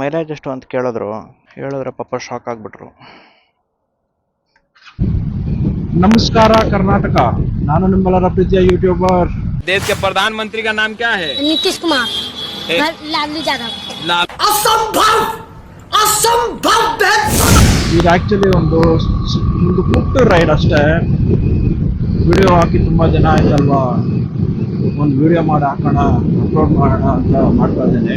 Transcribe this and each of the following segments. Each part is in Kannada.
ಮೈಲೇಜ್ ಎಷ್ಟು ಅಂತ ಹೇಳಿದ್ರೆ ಪಾಪ ಶಾಕ್ ಆಗಿಬಿಟ್ರು. ನಮಸ್ಕಾರ ಕರ್ನಾಟಕ, ನಾನು ನಿಮ್ಮೆಲ್ಲರ ಪ್ರೀತಿಯ ಯೂಟ್ಯೂಬರ್. देश के प्रधानमंत्री का नाम क्या है? नीतीश कुमार. लालू यादव. ಇದು ಆಕ್ಚುಲಿ ಒಂದು ಪುಟ್ಟ ರೈಡ್ ಅಷ್ಟೇ. ವಿಡಿಯೋ ಹಾಕಿ ತುಂಬಾ ದಿನ ಆಯ್ತಲ್ವಾ, ಒಂದು ವಿಡಿಯೋ ಮಾಡಿ ಹಾಕೋಣ, ಅಪ್ಲೋಡ್ ಮಾಡೋಣ ಅಂತ ಮಾಡ್ತಾ ಇದ್ದೀನಿ.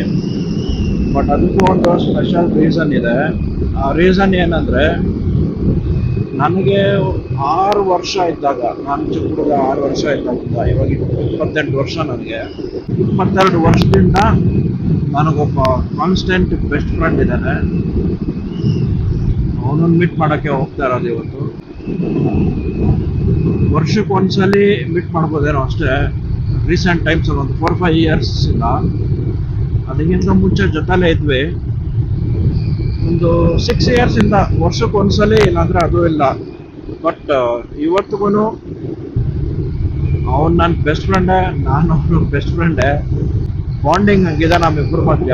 ಬಟ್ ಅದಕ್ಕೂ ಒಂದು ಸ್ಪೆಷಲ್ ರೀಸನ್ ಇದೆ. ಆ ರೀಸನ್ ಏನಂದ್ರೆ, ನನಗೆ 6 ವರ್ಷ ಇದ್ದಾಗ, ನಾನು ಚಿಕ್ಕ ಹುಡುಗ 6 ವರ್ಷ ಇದ್ದಾಗ, ಇವಾಗ 28 ವರ್ಷ, ನನಗೆ 22 ವರ್ಷದಿಂದ ನನಗೊಬ್ಬ ಕಾನ್ಸ್ಟೆಂಟ್ ಬೆಸ್ಟ್ ಫ್ರೆಂಡ್ ಇದ್ದಾನೆ. ಅವನನ್ನು ಮೀಟ್ ಮಾಡೋಕ್ಕೆ ಹೋಗ್ತಾ ಇರೋದು ಇವತ್ತು. ವರ್ಷಕ್ಕೆ ಒಂದ್ಸಲಿ ಮೀಟ್ ಮಾಡ್ಬೋದೇನೋ ಅಷ್ಟೇ. ರೀಸೆಂಟ್ ಟೈಮ್ಸಲ್ಲಿ ಒಂದು 4-5 ಇಯರ್ಸ್ ಇಲ್ಲ, ಅದಕ್ಕಿಂತ ಮುಂಚೆ ಜೊತೆಲೇ ಇದ್ವಿ. ಒಂದು 6 ಇಯರ್ಸಿಂದ ವರ್ಷಕ್ಕೆ ಒಂದ್ಸಲಿ, ಇಲ್ಲಾಂದ್ರೆ ಅದು ಇಲ್ಲ. ಬಟ್ ಇವತ್ತಿಗೂ ಅವನು ನನ್ನ ಬೆಸ್ಟ್ ಫ್ರೆಂಡೇ, ನಾನು ಅವನು ಬೆಸ್ಟ್ ಫ್ರೆಂಡೇ. ಬಾಂಡಿಂಗ್ ಹಂಗಿದೆ ನಮ್ಮಿಬ್ಬರ ಮಧ್ಯ.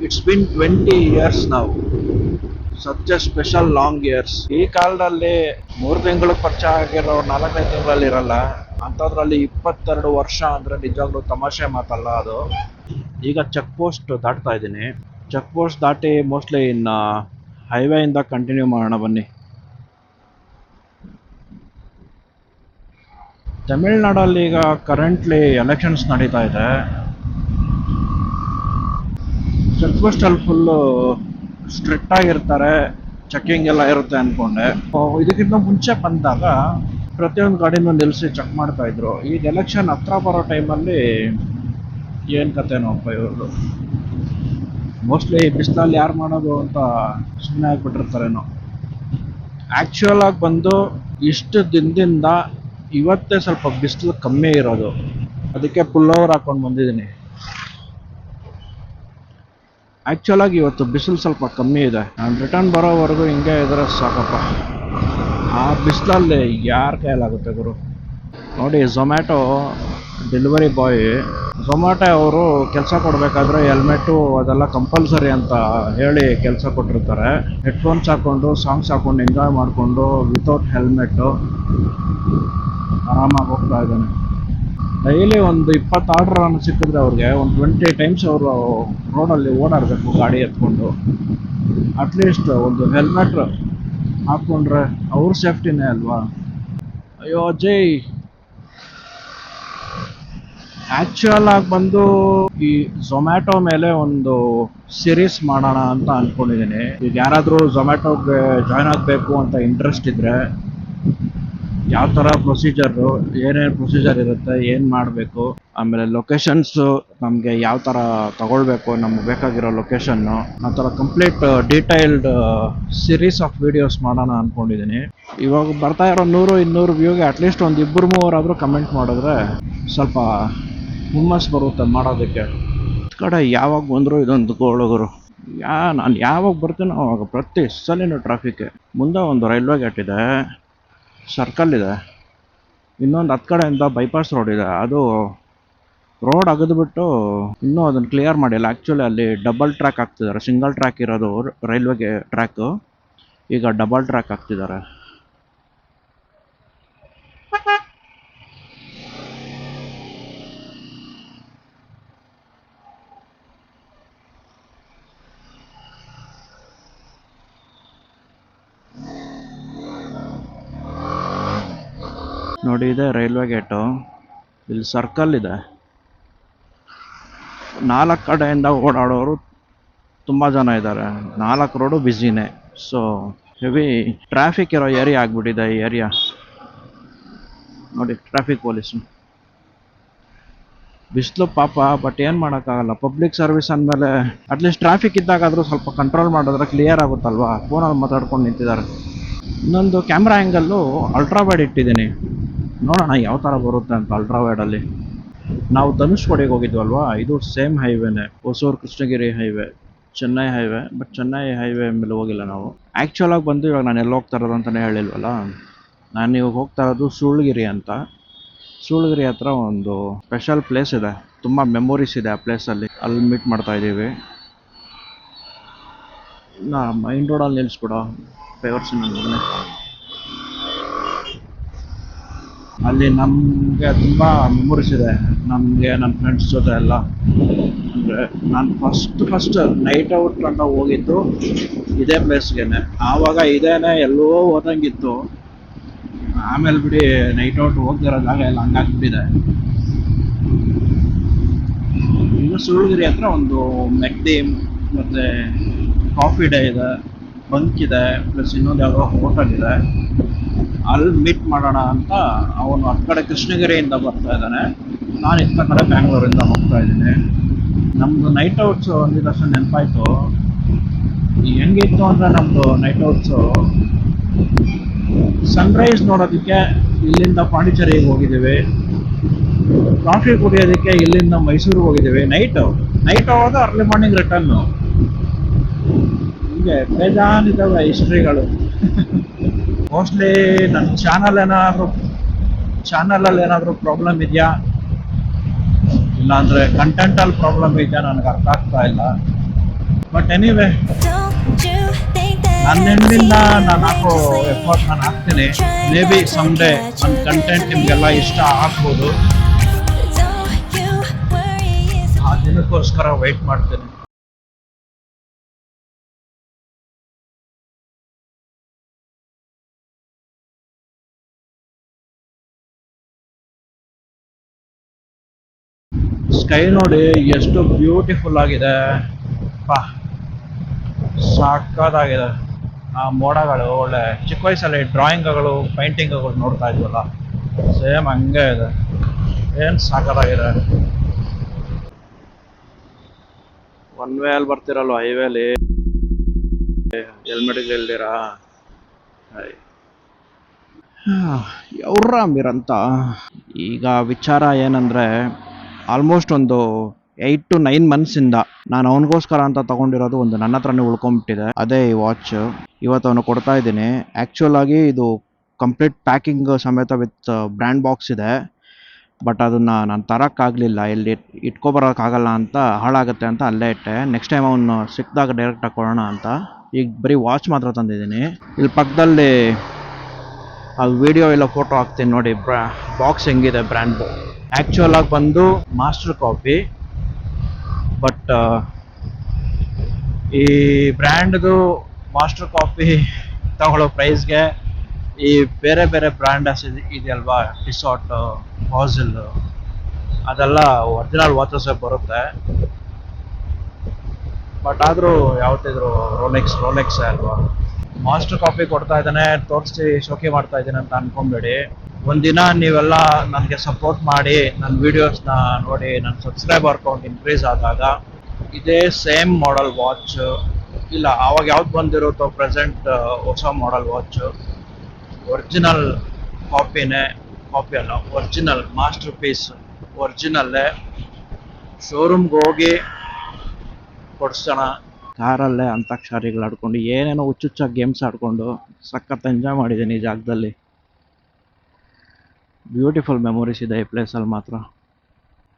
ಇಟ್ಸ್ ಬಿನ್ 20 ಇಯರ್ಸ್ ನಾವು. Such A special long years. ಈ ಕಾಲದಲ್ಲಿ 3 ತಿಂಗಳು ಪರಿಚಯ ಆಗಿರೋ 4-5 ತಿಂಗಳಲ್ಲಿ ಇರಲ್ಲ, ಅಂಥದ್ರಲ್ಲಿ 22 ವರ್ಷ ಅಂದರೆ ನಿಜವಾಗ್ಲೂ ತಮಾಷೆ ಮಾತಲ್ಲ ಅದು. ಈಗ ಚೆಕ್ ಪೋಸ್ಟ್ ದಾಟ್ತಾ ಇದ್ದೀನಿ. ಚೆಕ್ ಪೋಸ್ಟ್ ದಾಟಿ ಮೋಸ್ಟ್ಲಿ ಇನ್ನು ಹೈವೇಯಿಂದ ಕಂಟಿನ್ಯೂ ಮಾಡೋಣ ಬನ್ನಿ. ತಮಿಳ್ನಾಡಲ್ಲಿ ಈಗ ಕರೆಂಟ್ಲಿ ಎಲೆಕ್ಷನ್ಸ್ ನಡೀತಾ ಇದೆ. ಚೆಕ್ ಪೋಸ್ಟಲ್ಲಿ ಫುಲ್ಲು ಸ್ಟ್ರಿಕ್ಟ್ ಆಗಿರ್ತಾರೆ, ಚೆಕ್ಕಿಂಗ್ ಎಲ್ಲ ಇರುತ್ತೆ ಅಂದ್ಕೊಂಡೆ. ಇದಕ್ಕಿಂತ ಮುಂಚೆ ಬಂದಾಗ ಪ್ರತಿಯೊಂದು ಗಾಡಿನೂ ನಿಲ್ಲಿಸಿ ಚೆಕ್ ಮಾಡ್ತಾ ಇದ್ರು. ಈಗ ಎಲೆಕ್ಷನ್ ಹತ್ರ ಬರೋ ಟೈಮಲ್ಲಿ ಏನು ಕತೆನೋಪ್ಪ ಇವ್ರದ್ದು. ಮೋಸ್ಟ್ಲಿ ಬಿಸಿಲಲ್ಲಿ ಯಾರು ಮಾಡೋದು ಅಂತ ಸುಮ್ಮನೆ ಆಗ್ಬಿಟ್ಟಿರ್ತಾರೇನೋ. ಆ್ಯಕ್ಚುಯಲ್ ಆಗಿ ಬಂದು ಇಷ್ಟು ದಿನದಿಂದ ಇವತ್ತೇ ಸ್ವಲ್ಪ ಬಿಸಿಲು ಕಮ್ಮಿ ಇರೋದು, ಅದಕ್ಕೆ ಪುಲ್ ಓವರ್ ಹಾಕೊಂಡು ಬಂದಿದ್ದೀನಿ. ಆ್ಯಕ್ಚುಲ್ ಆಗಿ ಇವತ್ತು ಬಿಸಿಲು ಸ್ವಲ್ಪ ಕಮ್ಮಿ ಇದೆ. ನಾನು ರಿಟರ್ನ್ ಬರೋವರೆಗೂ ಹಿಂಗೆ ಇದ್ರೆ ಸಾಕಪ್ಪ. ಆ ಬಿಸಿಲಲ್ಲಿ ಯಾರ ಕೈಲಾಗುತ್ತೆ ಗುರು. ನೋಡಿ, ಝೊಮ್ಯಾಟೊ ಡೆಲಿವರಿ ಬಾಯ್, ಝೊಮ್ಯಾಟೊ ಅವರು ಕೆಲಸ ಕೊಡಬೇಕಾದ್ರೆ ಹೆಲ್ಮೆಟ್ಟು ಅದೆಲ್ಲ ಕಂಪಲ್ಸರಿ ಅಂತ ಹೇಳಿ ಕೆಲಸ ಕೊಟ್ಟಿರ್ತಾರೆ. ಹೆಡ್ಫೋನ್ಸ್ ಹಾಕ್ಕೊಂಡು ಸಾಂಗ್ಸ್ ಹಾಕ್ಕೊಂಡು ಎಂಜಾಯ್ ಮಾಡಿಕೊಂಡು ವಿತೌಟ್ ಹೆಲ್ಮೆಟ್ಟು ಆರಾಮಾಗಿ ಹೋಗ್ತಾ ಇದ್ದಾನೆ. ಡೈಲಿ ಒಂದು 20 ಆರ್ಡರ್ ಸಿಕ್ಕಿದ್ರೆ ಅವ್ರಿಗೆ ಒಂದು 20 ಟೈಮ್ಸ್ ಅವರು ರೋಡಲ್ಲಿ ಓಡಾಡಬೇಕು ಗಾಡಿ ಎತ್ಕೊಂಡು. ಅಟ್ಲೀಸ್ಟ್ ಒಂದು ಹೆಲ್ಮೆಟ್ ಹಾಕ್ಕೊಂಡ್ರೆ ಅವ್ರ ಸೇಫ್ಟಿನೇ ಅಲ್ವಾ. ಅಯ್ಯೋ ಜೈ. ಆ್ಯಕ್ಚುಯಲ್ ಆಗಿ ಬಂದು ಈ ಝೊಮ್ಯಾಟೊ ಮೇಲೆ ಒಂದು ಸೀರೀಸ್ ಮಾಡೋಣ ಅಂತ ಅಂದ್ಕೊಂಡಿದ್ದೀನಿ. ಈಗ ಯಾರಾದರೂ ಝೊಮ್ಯಾಟೊಗೆ ಜಾಯ್ನ್ ಆಗಬೇಕು ಅಂತ ಇಂಟ್ರೆಸ್ಟ್ ಇದ್ದರೆ, ಯಾವ ಥರ ಪ್ರೊಸೀಜರು, ಏನೇನು ಪ್ರೊಸೀಜರ್ ಇರುತ್ತೆ, ಏನು ಮಾಡಬೇಕು, ಆಮೇಲೆ ಲೊಕೇಶನ್ಸು ನಮಗೆ ಯಾವ ಥರ ತಗೊಳ್ಬೇಕು, ನಮ್ಗೆ ಬೇಕಾಗಿರೋ ಲೊಕೇಶನ್ನು, ಆ ಥರ complete detailed series of videos ಮಾಡೋಣ ಅಂದ್ಕೊಂಡಿದ್ದೀನಿ. ಇವಾಗ ಬರ್ತಾ ಇರೋ 100-200 ವ್ಯೂಗೆ ಅಟ್ಲೀಸ್ಟ್ ಒಂದು 2-3 ಆದರೂ ಕಮೆಂಟ್ ಮಾಡಿದ್ರೆ ಸ್ವಲ್ಪ ಹುಮ್ಮಸ್ ಬರುತ್ತೆ ಮಾಡೋದಕ್ಕೆ. ಕಡೆ ಯಾವಾಗ ಬಂದರೂ ಇದೊಂದು ಗೋಳುಗರು. ನಾನು ಯಾವಾಗ ಬರ್ತೀನೋ ಅವಾಗ ಪ್ರತಿ ಸಲಿನೂ ಟ್ರಾಫಿಕ್ಕೆ. ಮುಂದೆ ಒಂದು ರೈಲ್ವೆ ಗೇಟ್ ಇದೆ, ಸರ್ಕಲ್ ಇದೆ, ಇನ್ನೊಂದು 10 ಕಡೆಯಿಂದ ಬೈಪಾಸ್ ರೋಡ್ ಇದೆ. ಅದು ರೋಡ್ ಅಗದ್ಬಿಟ್ಟು ಇನ್ನೂ ಅದನ್ನು ಕ್ಲಿಯರ್ ಮಾಡಿಲ್ಲ. ಆ್ಯಕ್ಚುಲಿ ಅಲ್ಲಿ ಡಬಲ್ ಟ್ರ್ಯಾಕ್ ಹಾಕ್ತಿದ್ದಾರೆ. ಸಿಂಗಲ್ ಟ್ರ್ಯಾಕ್ ಇರೋದು ರೈಲ್ವೆಗೆ ಟ್ರ್ಯಾಕು, ಈಗ ಡಬಲ್ ಟ್ರ್ಯಾಕ್ ಹಾಕ್ತಿದ್ದಾರೆ. ನೋಡಿ, ಇದೆ ರೈಲ್ವೆ ಗೇಟು. ಇಲ್ಲಿ ಸರ್ಕಲ್ ಇದೆ. 4 ಕಡೆಯಿಂದ ಓಡಾಡೋರು ತುಂಬ ಜನ ಇದ್ದಾರೆ. 4 ರೋಡು ಬ್ಯುಸಿನೇ. ಸೊ ಹೆವಿ ಟ್ರಾಫಿಕ್ ಇರೋ ಏರಿಯಾ ಆಗಿಬಿಟ್ಟಿದೆ ಈ ಏರಿಯಾ. ನೋಡಿ, ಟ್ರಾಫಿಕ್ ಪೊಲೀಸು. ಬಿಸಿಲು ಪಾಪ, ಬಟ್ ಏನು ಮಾಡೋಕ್ಕಾಗಲ್ಲ. ಪಬ್ಲಿಕ್ ಸರ್ವಿಸ್ ಅಂದಮೇಲೆ ಅಟ್ಲೀಸ್ಟ್ ಟ್ರಾಫಿಕ್ ಇದ್ದಾಗಾದರೂ ಸ್ವಲ್ಪ ಕಂಟ್ರೋಲ್ ಮಾಡಿದ್ರೆ ಕ್ಲಿಯರ್ ಆಗುತ್ತಲ್ವಾ. ಫೋನಲ್ಲಿ ಮಾತಾಡ್ಕೊಂಡು ನಿಂತಿದ್ದಾರೆ. ಇನ್ನೊಂದು ಕ್ಯಾಮ್ರಾ ಆ್ಯಂಗಲ್ಲು ಅಲ್ಟ್ರಾ ವೈಡ್ ಇಟ್ಟಿದ್ದೀನಿ, ನೋಡೋಣ ಯಾವ ಥರ ಬರುತ್ತೆ ಅಂತ. ಅಲ್ಟ್ರಾ ವೈಡಲ್ಲಿ ನಾವು ಧನುಷ್ಕೋಡಿಗೆ ಹೋಗಿದ್ವಲ್ವಾ, ಇದು ಸೇಮ್ ಹೈವೇನೆ, Hosur Krishnagiri highway, Chennai highway. But Chennai highway ಮೇಲೆ ಹೋಗಿಲ್ಲ ನಾವು. ಆ್ಯಕ್ಚುಲ್ ಆಗಿ ಬಂದು ಇವಾಗ ನಾನು ಎಲ್ಲಿ ಹೋಗ್ತಾ ಇರೋದು ಅಂತಲೇ ಹೇಳಿಲ್ವಲ್ಲ. ನಾನು ಇವಾಗ ಹೋಗ್ತಾ ಇರೋದು ಸೂಳಗಿರಿ ಅಂತ. ಸೂಳಗಿರಿ ಹತ್ರ ಒಂದು ಸ್ಪೆಷಲ್ ಪ್ಲೇಸ್ ಇದೆ, ತುಂಬ ಮೆಮೊರೀಸ್ ಇದೆ ಆ ಪ್ಲೇಸಲ್ಲಿ. ಅಲ್ಲಿ ಮೀಟ್ ಮಾಡ್ತಾ ಇದ್ದೀವಿ. ನಾ ಮೈನ್ ರೋಡಲ್ಲಿ ನಿಲ್ಲಿಸ್ಬಿಡೋ ಫೇವರ್ಸ್ ನನ್ನ ಅಲ್ಲಿ ನಮಗೆ ತುಂಬ ಮೆಮೊರೀಸ್ ಇದೆ ನಮಗೆ ನನ್ನ ಫ್ರೆಂಡ್ಸ್ ಜೊತೆ ಎಲ್ಲ. ಅಂದರೆ ನಾನು ಫಸ್ಟ್ ನೈಟ್ ಔಟ್ ಅಂತ ಹೋಗಿದ್ದು ಇದೇ ಪ್ಲೇಸ್ಗೆನೆ. ಆವಾಗ ಇದೇನೆ ಎಲ್ಲೋ ಹೋದಂಗಿತ್ತು, ಆಮೇಲೆ ಬಿಡಿ ನೈಟ್ ಔಟ್ ಹೋಗ್ದಿರೋ ಜಾಗ ಎಲ್ಲ ಹಂಗಾಗ್ಬಿಟ್ಟಿದೆ. ಈಗ ಸುಳ್ಳುಗಿರಿ ಹತ್ರ ಒಂದು ಮೆಕ್ಡಿ ಮತ್ತು ಕಾಫಿ ಡೇ ಇದೆ, ಬಂಕ್ ಇದೆ, ಪ್ಲಸ್ ಇನ್ನೊಂದು ಯಾವುದೋ ಹೋಟೆಲ್ ಇದೆ. ಅಲ್ಲಿ ಮೀಟ್ ಮಾಡೋಣ ಅಂತ ಅವನು ಆ ಕಡೆ ಕೃಷ್ಣಗಿರಿಯಿಂದ ಬರ್ತಾ ಇದ್ದಾನೆ, ನಾನು ಇತ್ತ ಕಡೆ ಬ್ಯಾಂಗ್ಳೂರಿಂದ ಹೋಗ್ತಾ ಇದ್ದೀನಿ. ನಮ್ಮದು ನೈಟ್ ಔಟ್ಸು ಅಂದಿದ ತಕ್ಷಣ ನೆನಪಾಯಿತು, ಹೆಂಗಿತ್ತು ಅಂದರೆ ನಮ್ಮದು ನೈಟ್ ಔಟ್ಸು ಸನ್ರೈಸ್ ನೋಡೋದಕ್ಕೆ ಇಲ್ಲಿಂದ ಪಾಂಡಿಚೇರಿಗೆ ಹೋಗಿದ್ದೀವಿ, ಕಾಫಿ ಕುಡಿಯೋದಕ್ಕೆ ಇಲ್ಲಿಂದ ಮೈಸೂರಿಗೆ ಹೋಗಿದ್ದೀವಿ. ನೈಟ್ ಹೋದ ಅರ್ಲಿ ಮಾರ್ನಿಂಗ್ ರಿಟರ್ನು. ಹೀಗೆ ಬೇಜಾನಿದ್ದಾವೆ ಹಿಸ್ಟ್ರಿಗಳು. ಮೋಸ್ಟ್ಲಿ ನನ್ನ ಚಾನಲಲ್ಲಿ ಏನಾದರೂ ಪ್ರಾಬ್ಲಮ್ ಇದೆಯಾ, ಇಲ್ಲಾಂದರೆ ಕಂಟೆಂಟಲ್ಲಿ ಪ್ರಾಬ್ಲಮ್ ಇದೆಯಾ ನನಗೆ ಅರ್ಥ ಆಗ್ತಾ ಇಲ್ಲ. ಬಟ್ ಎನಿವೇ, ನನ್ನಿಂದ ನಾನು ಹಾಕೋ ಎಫರ್ಟ್ ನಾನು ಹಾಕ್ತೀನಿ. ಮೇ ಬಿ ಸಮ್ಡೇ ನನ್ನ ಕಂಟೆಂಟ್ ನಿಮಗೆಲ್ಲ ಇಷ್ಟ ಆಗ್ಬೋದು. ಆ ದಿನಕ್ಕೋಸ್ಕರ ವೆಯ್ಟ್ ಮಾಡ್ತೀನಿ. ಸ್ಕೈ ನೋಡಿ ಎಷ್ಟು ಬ್ಯೂಟಿಫುಲ್ ಆಗಿದೆ, ಸಾಕಾಗಿದೆ. ಆ ಮೋಡಗಳು ಒಳ್ಳೆ ಚಿಕ್ಕ ವಯಸ್ಸಲ್ಲಿ ಡ್ರಾಯಿಂಗ್ಗಳು ಪೈಂಟಿಂಗ್ಗಳು ನೋಡ್ತಾ ಇದ್ವಲ್ಲ, ಸೇಮ್ ಹಂಗೆ ಇದೆ. ಏನು ಸಾಕಾಗಿದೆ. ಒನ್ ವೇ ಅಲ್ಲಿ ಬರ್ತಿರಲ್ವ ಹೈವೇಲಿ, ಹೆಲ್ಮೆಟ್ಗೆ ಇಲ್ದಿರಾ ಯವ್ರ ಮೀರಂತ. ಈಗ ವಿಚಾರ ಏನಂದರೆ, ಆಲ್ಮೋಸ್ಟ್ ಒಂದು 8 to 9 ಮಂತ್ಸಿಂದ ನಾನು ಅವನಿಗೋಸ್ಕರ ಅಂತ ತೊಗೊಂಡಿರೋದು ಒಂದು ನನ್ನ ಹತ್ರನೇ ಉಳ್ಕೊಂಬಿಟ್ಟಿದೆ. ಅದೇ ಈ ವಾಚ್ ಇವತ್ತು ಅವನು ಕೊಡ್ತಾ ಇದ್ದೀನಿ. ಆ್ಯಕ್ಚುಲ್ ಆಗಿ ಇದು ಕಂಪ್ಲೀಟ್ ಪ್ಯಾಕಿಂಗ್ ಸಮೇತ ವಿತ್ ಬ್ರ್ಯಾಂಡ್ ಬಾಕ್ಸ್ ಇದೆ. ಬಟ್ ಅದನ್ನು ನಾನು ತರೋಕ್ಕಾಗಲಿಲ್ಲ, ಇಲ್ಲಿ ಇಟ್ಕೊಬರೋಕ್ಕಾಗಲ್ಲ ಅಂತ, ಹಾಳಾಗುತ್ತೆ ಅಂತ ಅಲ್ಲೇ ಇಟ್ಟೆ. ನೆಕ್ಸ್ಟ್ ಟೈಮ್ ಅವನು ಸಿಕ್ಕಿದಾಗ ಡೈರೆಕ್ಟಾಗಿ ಕೊಡೋಣ ಅಂತ ಈಗ ಬರೀ ವಾಚ್ ಮಾತ್ರ ತಂದಿದ್ದೀನಿ. ಇಲ್ಲಿ ಪಕ್ಕದಲ್ಲಿ ಆ ವಿಡಿಯೋ ಎಲ್ಲ ಫೋಟೋ ಹಾಕ್ತೀನಿ ನೋಡಿ, ಬಾಕ್ಸ್ ಹೆಂಗಿದೆ ಬ್ರ್ಯಾಂಡ್. ಆ್ಯಕ್ಚುಲ್ ಆಗಿ ಬಂದು ಮಾಸ್ಟರ್ ಕಾಪಿ, ಬಟ್ ಈ ಬ್ರ್ಯಾಂಡ್ದು ಮಾಸ್ಟರ್ ಕಾಪಿ ತಗೊಳ್ಳೋ ಪ್ರೈಸ್ಗೆ ಈ ಬೇರೆ ಬೇರೆ ಬ್ರ್ಯಾಂಡಸ್ ಇದೆಯಲ್ವಾ, ಟಿಸಾಟ್, ಫಾಸಿಲ್, ಅದೆಲ್ಲ ಒರಿಜಿನಲ್ ವಾಚಸ್ಸೇ ಬರುತ್ತೆ. ಬಟ್ ಆದರೂ ಯಾವತ್ತಿದ್ರು ರೋಲೆಕ್ಸೇ ಅಲ್ವಾ. ಮಾಸ್ಟರ್ ಕಾಪಿ ಕೊಡ್ತಾ ಇದ್ದಾನೆ, ತೋರಿಸಿ ಶೋಕಿ ಮಾಡ್ತಾ ಇದ್ದೀನಿ ಅಂತ ಅನ್ಕೊಂಬೇಡಿ. ಒಂದಿನ ನೀವೆಲ್ಲ ನನಗೆ ಸಪೋರ್ಟ್ ಮಾಡಿ ನನ್ನ ವೀಡಿಯೋಸ್ನ ನೋಡಿ ನನ್ನ ಸಬ್ಸ್ಕ್ರೈಬರ್ ಕೌಂಟ್ ಇನ್ಕ್ರೀಸ್ ಆದಾಗ ಇದೇ ಸೇಮ್ ಮಾಡೆಲ್ ವಾಚ್, ಇಲ್ಲ ಆವಾಗ ಯಾವ್ದು ಬಂದಿರುತ್ತೋ ಪ್ರೆಸೆಂಟ್ ಹೊಸ ಮಾಡೆಲ್ ವಾಚ್, ಒರಿಜಿನಲ್ ಕಾಪಿ ಅಲ್ಲ, ಒರಿಜಿನಲ್ ಮಾಸ್ಟರ್ ಪೀಸ್, ಒರಿಜಿನಲ್ಲೇ ಶೋರೂಮ್ಗೆ ಹೋಗಿ ಕೊಡ್ಸೋಣ. ಕಾರಲ್ಲೇ ಅಂತಾಕ್ಷರಿಗಳು ಆಡ್ಕೊಂಡು ಏನೇನೋ ಹುಚ್ಚುಚ್ಚಾಗಿ ಗೇಮ್ಸ್ ಆಡ್ಕೊಂಡು ಸಖತ್ ಎಂಜಾಯ್ ಮಾಡಿದ್ದೀನಿ ಈ ಜಾಗದಲ್ಲಿ. ಬ್ಯೂಟಿಫುಲ್ ಮೆಮೊರೀಸ್ ಇದೆ ಈ ಪ್ಲೇಸಲ್ಲಿ ಮಾತ್ರ.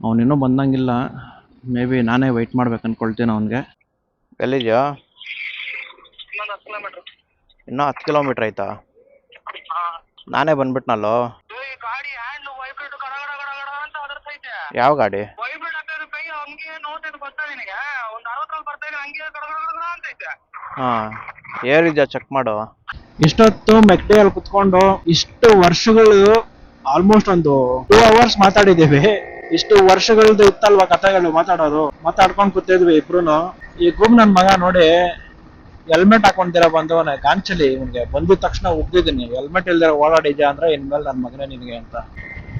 ಅವನಿನ್ನೂ ಬಂದಂಗಿಲ್ಲ, ಮೇ ಬಿ ನಾನೇ ವೆಯ್ಟ್ ಮಾಡ್ಬೇಕು ಅಂದ್ಕೊಳ್ತೀನಿ ಅವನಿಗೆ. ಎಲ್ಲಿದ್ಯಾ? ಇನ್ನೂ 10 ಕಿಲೋಮೀಟ್ರ್ ಆಯ್ತಾ? ನಾನೇ ಬಂದ್ಬಿಟ್ನಲ್ಲೋ. ಯಾವ ಗಾಡಿ? ಹಾಂ, ಏರಿದ್ಯಾ ಚೆಕ್ ಮಾಡು. ಇಷ್ಟೊತ್ತು ಮೆಕ್ಡೆಯಲ್ಲಿ ಕುತ್ಕೊಂಡು ಇಷ್ಟು ವರ್ಷಗಳು, ಆಲ್ಮೋಸ್ಟ್ ಒಂದು 2 hours ಮಾತಾಡಿದ್ದೀವಿ. ಇಷ್ಟು ವರ್ಷಗಳದ್ದು ಇತ್ತಲ್ವಾ ಕಥೆಗಳು ಮಾತಾಡ್ಕೊಂಡು ಕೂತಿದ್ವಿ ಇಬ್ರು. ಈ ಗುಮ್ ನನ್ನ ಮಗ ನೋಡಿ ಹೆಲ್ಮೆಟ್ ಹಾಕೊಂತೀರ ಬಂದವನೇ ಗಾಂಚಲಿ. ಇವನಿಗೆ ಬಂದಿದ ತಕ್ಷಣ ಉಗ್ದಿದ್ದೀನಿ, ಹೆಲ್ಮೆಟ್ ಇಲ್ದಿರ ಓಡಾಡಿದ್ಯಾ ಅಂದ್ರೆ ಇನ್ಮೇಲೆ ನನ್ನ ಮಗನೇ ನಿನಗೆ ಅಂತ.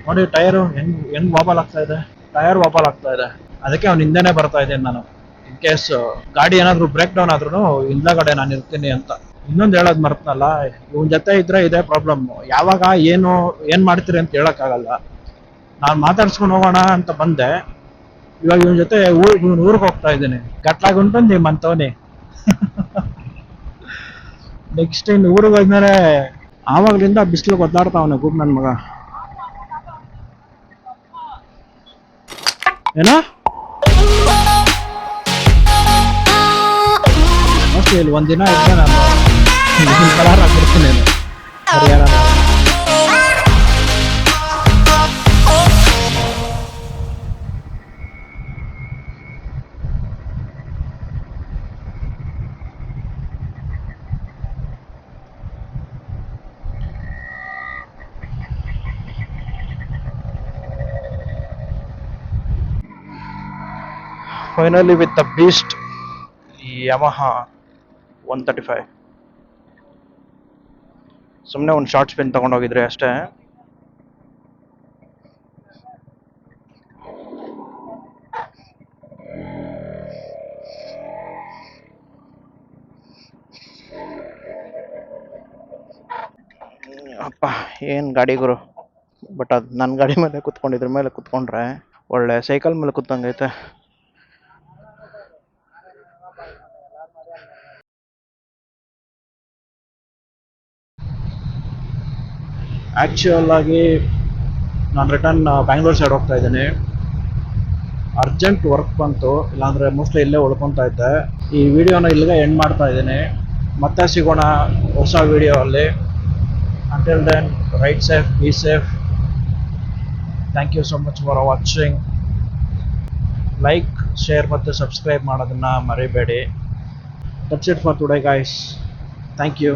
ನೋಡಿ ಟೈರು ಹೆಂಗ್ ವಾಬಲ್ ಆಗ್ತಾ ಇದೆ, ಟೈರ್ ವಾಬಲ್ ಆಗ್ತಾ ಇದೆ. ಅದಕ್ಕೆ ಅವ್ನ ಹಿಂದೆನೆ ಬರ್ತಾ ಇದ್ದೀನಿ ನಾನು, ಇನ್ ಕೇಸ್ ಗಾಡಿ ಏನಾದ್ರು ಬ್ರೇಕ್ ಡೌನ್ ಆದ್ರೂ ಹಿಂದಗಡೆ ನಾನು ಇರ್ತೀನಿ ಅಂತ. ಇನ್ನೊಂದು ಹೇಳೋದು ಮರ್ತನಲ್ಲ, ಇವನ್ ಜೊತೆ ಇದ್ರೆ ಇದೇ ಪ್ರಾಬ್ಲಮ್. ಯಾವಾಗ ಏನ್ ಮಾಡ್ತೀರಿ ಅಂತ ಹೇಳಕ್ಕಾಗಲ್ಲ. ನಾನು ಮಾತಾಡ್ಸ್ಕೊಂಡು ಹೋಗೋಣ ಅಂತ ಬಂದೆ, ಇವಾಗ ಇವನ್ ಜೊತೆ ಊರಿಗೆ ಹೋಗ್ತಾ ಇದ್ದೀನಿ. ಗಟ್ಲಾಗುಂಟು ನಿಮ್ಮಂತವನಿ. ನೆಕ್ಸ್ಟ್ ಇನ್ನು ಊರಿಗೆ ಹೋದ್ಮೇಲೆ ಆವಾಗ್ಲಿಂದ ಬಿಸಿಲು ಒದ್ದಾಡ್ತಾವನೆ ಗುಬ್ ನನ್ ಮಗ. ಏನೋ ಇಲ್ಲಿ ಒಂದಿನ ಇದ್ದೆ ನಾನು ಕಲರ್ ಆಗ್ಬಿಡ್ತೀನಿ Haryana. Finally with the beast Yamaha 135. ಸುಮ್ಮನೆ ಒಂದು ಶಾರ್ಟ್ ಸ್ಪಿನ್ ತೊಗೊಂಡೋಗಿದ್ರೆ ಅಷ್ಟೇ. ಅಪ್ಪ ಏನು ಗಾಡಿ ಗುರು. ಬಟ್ ಅದು ನನ್ನ ಗಾಡಿ ಮೇಲೆ ಕುತ್ಕೊಂಡಿದ್ರ ಮೇಲೆ ಕುತ್ಕೊಂಡ್ರೆ ಒಳ್ಳೆ ಸೈಕಲ್ ಮೇಲೆ ಕೂತಂಗೈತೆ. ಆ್ಯಕ್ಚುಯಲ್ ಆಗಿ ನಾನು ರಿಟರ್ನ್ ಬ್ಯಾಂಗ್ಳೂರ್ ಸೈಡ್ ಹೋಗ್ತಾ ಇದ್ದೀನಿ. ಅರ್ಜೆಂಟ್ ವರ್ಕ್ ಬಂತು, ಇಲ್ಲಾಂದರೆ ಮೋಸ್ಟ್ಲಿ ಇಲ್ಲೇ ಉಳ್ಕೊತಾ ಇದ್ದೆ. ಈ ವಿಡಿಯೋನ ಇಲ್ಲಿಗೆ ಎಂಡ್ ಮಾಡ್ತಾ ಇದ್ದೀನಿ. ಮತ್ತೆ ಸಿಗೋಣ ಹೊಸ ವಿಡಿಯೋ ಅಲ್ಲಿ. Until then right safe, be safe. Thank you so much for watching. Like, share ಮತ್ತು ಸಬ್ಸ್ಕ್ರೈಬ್ ಮಾಡೋದನ್ನು ಮರಿಬೇಡಿ. That's it for today guys. Thank you.